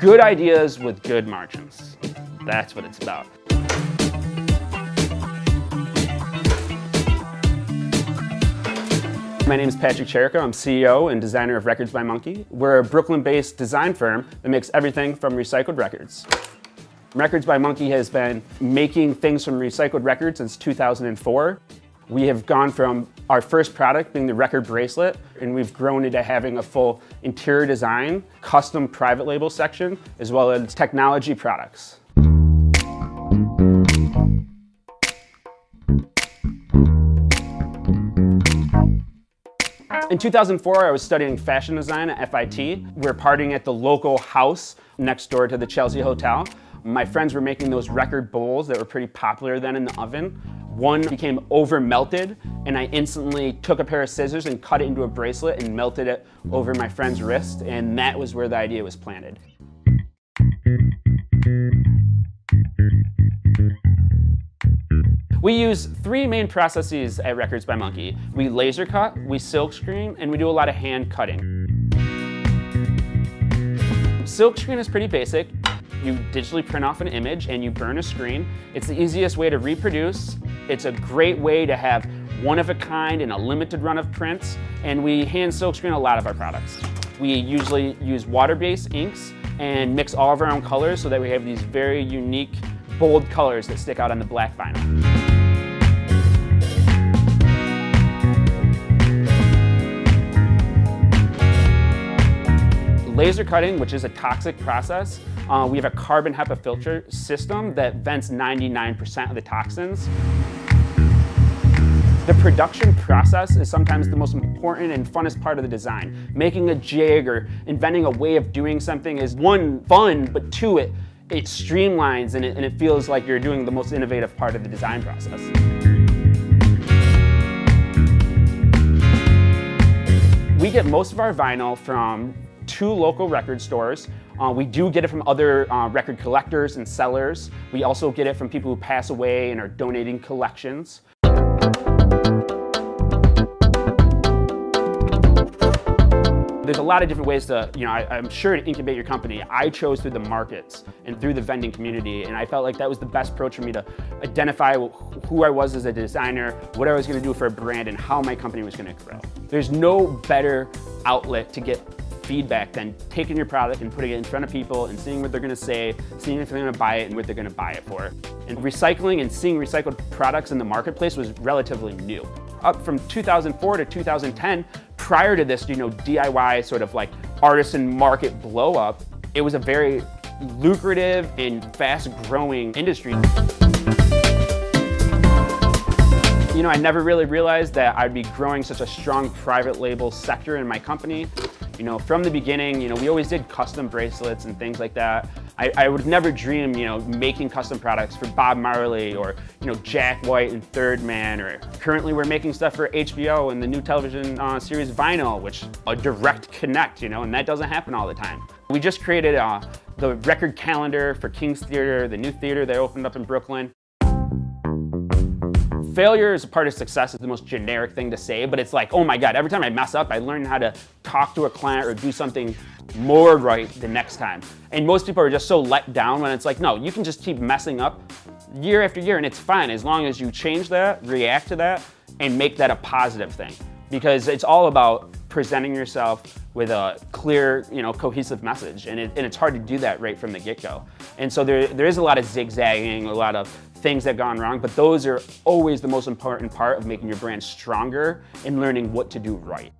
Good ideas with good margins. That's what it's about. My name is Patrick Chirico. I'm CEO and designer of Wrecords by Monkey. We're a Brooklyn-based design firm that makes everything from recycled records. Wrecords by Monkey has been making things from recycled records since 2004. We have gone from our first product being the record bracelet, and we've grown into having a full interior design, custom private label section, as well as technology products. In 2004, I was studying fashion design at FIT. We were partying at the local house next door to the Chelsea Hotel. My friends were making those record bowls that were pretty popular then in the oven. One became over melted, and I instantly took a pair of scissors and cut it into a bracelet and melted it over my friend's wrist, and that was where the idea was planted. We use three main processes at Wrecords by Monkey. We laser cut, we silk screen, and we do a lot of hand cutting. Silk screen is pretty basic. You digitally print off an image and you burn a screen. It's the easiest way to reproduce. It's a great way to have one of a kind and a limited run of prints, and we hand silk screen a lot of our products. We usually use water-based inks and mix all of our own colors so that we have these very unique, bold colors that stick out on the black vinyl. Laser cutting, which is a toxic process, we have a carbon HEPA filter system that vents 99% of the toxins. The production process is sometimes the most important and funnest part of the design. Making a jig or inventing a way of doing something is one, fun, but two, it streamlines and it feels like you're doing the most innovative part of the design process. We get most of our vinyl from 2 local record stores. We do get it from other record collectors and sellers. We also get it from people who pass away and are donating collections. There's a lot of different ways to, I'm sure to incubate your company. I chose through the markets and through the vending community, and I felt like that was the best approach for me to identify who I was as a designer, what I was going to do for a brand, and how my company was going to grow. There's no better outlet to get feedback than taking your product and putting it in front of people and seeing what they're going to say, seeing if they're going to buy it and what they're going to buy it for. And recycling and seeing recycled products in the marketplace was relatively new. Up from 2004 to 2010, prior to this, DIY sort of like artisan market blow up, it was a very lucrative and fast growing industry. I never really realized that I'd be growing such a strong private label sector in my company. From the beginning, we always did custom bracelets and things like that. I would have never dreamed, making custom products for Bob Marley or, Jack White and Third Man, or currently we're making stuff for HBO and the new television series Vinyl, which a direct connect, and that doesn't happen all the time. We just created the record calendar for King's Theater, the new theater that opened up in Brooklyn. Failure is a part of success is the most generic thing to say, but it's like, oh my God, every time I mess up, I learn how to talk to a client or do something more right the next time. And most people are just so let down when it's like, no, you can just keep messing up year after year and it's fine as long as you change that, react to that, and make that a positive thing. Because it's all about presenting yourself with a clear, cohesive message. And it's hard to do that right from the get-go. And so there is a lot of zigzagging, a lot of things that have gone wrong, but those are always the most important part of making your brand stronger and learning what to do right.